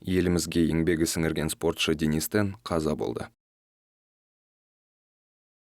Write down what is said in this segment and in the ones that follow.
Елімізге еңбегі сіңірген спортшы Денис Тен қаза болды.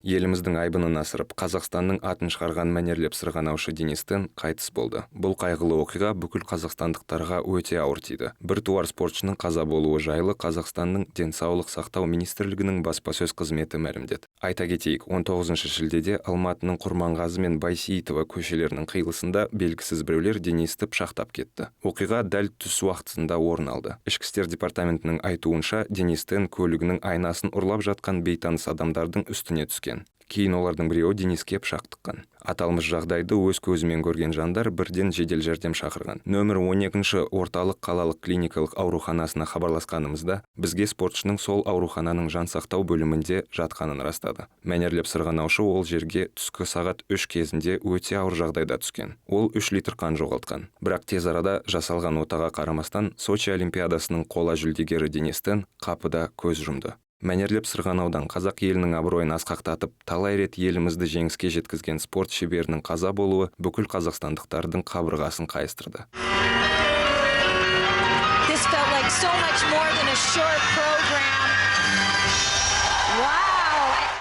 Еліміздің айбынын асырып, Қазақстанның атын шығарған мәнерлеп сырғанаушы Денис Тен қайтыс болды. Бұл қайғылы оқиға бүкіл қазақстандықтарға өте ауыр тиді. Бір туар спортшының қаза болуы жайлы Қазақстанның денсаулық сақтау министрлігінің баспасөз қызметі мәлімдеді. Айта кетейік, 19 шілдеде Алматының Құрманғазы мен Байсейітова көшелерінің қиылысында белгісіз біреулер Денисті пышақтап кетті. Оқиға дәл түс уақытында орын алды. Ішкі істер департаментінің айтуынша, Денис Тен көлігінің айнасын ұрлап жатқан бейтаныс адамдардың үстіне түскен. Кейін олардың біреуі Дениске пышақ тыққан. Аталмыш жағдайды өз көзімен көрген жандар бірден жедел жәрдем шақырған. Нөмір 12-ші орталық қалалық клиникалық ауруханасына хабарласқанымызда, бізге спортшының сол аурухананың жансақтау бөлімінде жатқанын растады. Мәнерлеп сырғанаушы ол жерге түскі сағат 3 кезінде өте ауыр жағдайда түскен. Ол 3 литр қан жоғалтқан. Бірақ тез арада жасалған отаға қарамастан, Сочи олимпиадасының қола жүлдегері Денис Тен қапыда көз жұмды. Мәнерлеп сырғанаудан қазақ елінің абыройын асқақтатып, талай рет елімізді жеңіске жеткізген спорт шеберінің қаза болуы бүкіл қазақстандықтардың қабырғасын қайыстырды.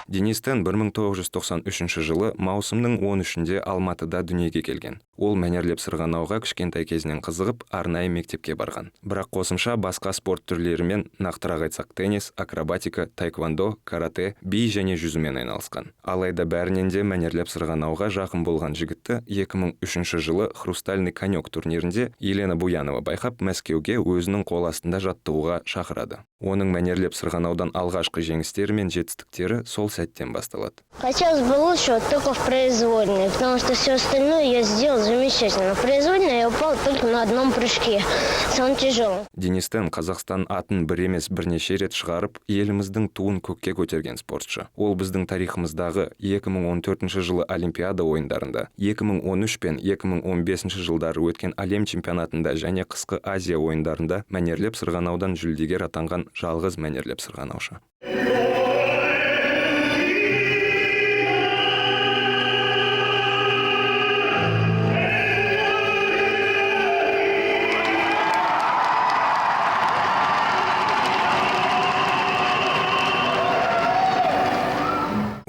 Денис Тен 1993 жылы маусымның 13-інде Алматыда дүниеге келген. Ол мәнерлеп сырғанауға кішкентай кезінен қызығып, арнайы мектепке барған. Бірақ қосымша басқа спорт түрлерімен, нақтырақ айтсақ теннис, акробатика, таэквондо, карате, би және жүзумен айналысқан. Алайда бәрінен де мәнерлеп сырғанауға жақын болған жігітті 2003 жылы Хрустальный конек турнирінде Елена Буянова байқап, Мәскеуге өзінің қол астында жаттығуға шақырады. Оның мәнерлеп сырғанаудан алғашқы жеңістері мен жетістіктері сол сәттен басталады. Хотелось бы лучше вот только в произвольной, потому что все остальное я сделал замечательно. В произвольной я упал только на одном прыжке, самым тяжелым. Денис Тен Қазақстан атын бір емес бірнеше рет шығарып, еліміздің туын көкке көтерген спортшы. Ол біздің тарихымыздағы 2014 жылы Олимпиада ойындарында, 2013 пен 2015 жылдары өткен әлем чемпионатында және қысқы Азия ойындарында мәнерлеп сырғанаудан жүлдегер атанған жалғыз мәнерлеп сырғанаушы.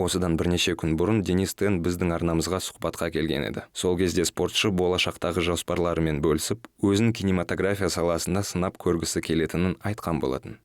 Осыдан бірнеше күн бұрын Денис Тен біздің арнамызға сұхбатқа келген еді. Сол кезде спортшы болашақтағы жоспарларымен бөлісіп, өзін кинематография саласында сынап көргісі келетінін айтқан болатын.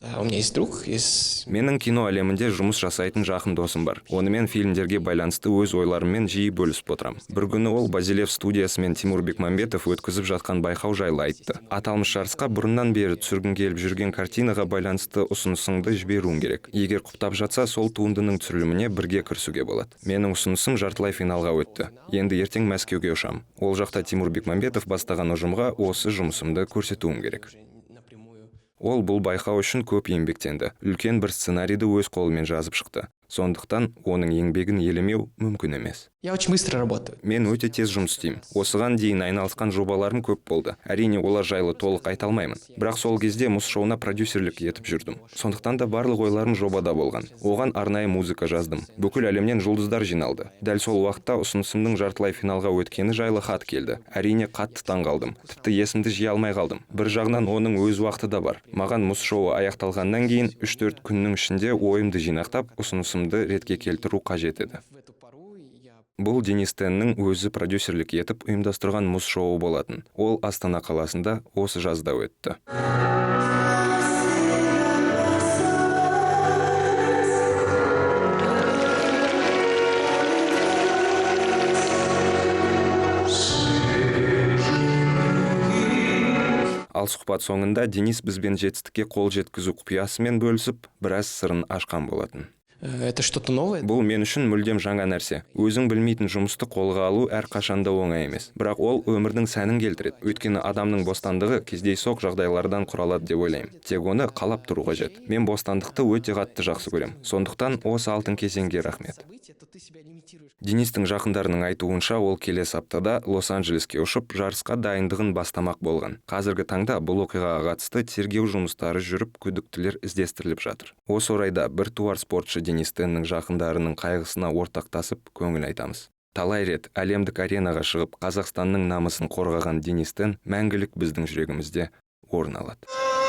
Менің кино әлемінде жұмыс жасайтын жақын досым бар. Онымен фильмдерге байланысты өз ойларыммен жиі бөлісіп отырам. Бір күні ол Базилев студиясы мен Тимур Бекмамбетов өткізіп жатқан байқау жайлы айтты. Аталмыш жарысқа бұрыннан бері түсіргім келіп жүрген картинаға байланысты ұсынысыңды жіберуің керек. Егер құптап жатса, сол туындының түсіріліміне бірге кірісуге болады. Менің ұсынысым жартылай финалға өтті. Енді ертең Мәскеуге ұшам. Ол жақта Тимур Бекмамбетов бастаған ұжымға осы жұмысымды көрсетуім керек. Ол бұл байқау үшін көп еңбектенді. Үлкен бір сценарийді өз қолымен жазып шықты. Сондықтан оның еңбегін елемеу мүмкін емес. Я очень быстро работаю. Мен өте тез жұмыс істеймін. Осыған дейін айналысқан жобаларым көп болды. Әрине олар жайлы толық айта алмаймын. Бірақ сол кезде мұз шоуына продюсерлік етіп жүрдім. Сондықтан да барлық ойларым жобада болған. Оған арнайы музыка жаздым. Бүкіл әлемнен жұлдыздар жиналды. Дәл сол уақытта ұсынысымның жартылай финалға өткені жайлы хат келді. Әрине қатты таңғалдым. Тіпті есімді жия алмай қалдым. Бір жағынан оның өз уақыты да бар. Маған мұз шоуы аяқталғаннан кейін 3-4 күннің ішінде ойымды жинақтап, ұсынысымды ретке келтіру қажет еді. Бұл Денис Теннің өзі продюсерлік етіп ұйымдастырған мұз шоуы болатын. Ол Астана қаласында осы жазда өтті. Ал сұхбат соңында Денис бізбен жетістікке қол жеткізу құпиясымен бөлісіп, біраз сырын ашқан болатын. Это что-то новое? Бұл мен үшін мүлдем жаңа нәрсе. Өзің білмейтін жұмысты қолға алу әрқашанда оңай емес. Бірақ ол өмірдің сәнін келтіреді. Өйткені адамның бостандығы кездейсоқ жағдайлардан құралады деп ойлаймын. Тек оны қалап тұру қажет. Мен бостандықты өте қатты жақсы көрем. Сондықтан осы алтын кезеңге рахмет. Денистің жақындарының айтуынша, ол келесі аптада Лос-Анджелеске ұшып, жарысқа дайындығын бастамақ болған. Қазіргі таңда бұл оқиғаға қатысты тергеу жұмыстары жүріп, күдіктілер іздестіріліп жатыр. Осы орайда бір туар спортшы Денис Теннің жақындарының қайғысына ортақтасып көңіл айтамыз. Талай рет әлемдік аренаға шығып, Қазақстанның намысын қорғаған Денис Тен мәңгілік біздің жүрегімізде орын алады.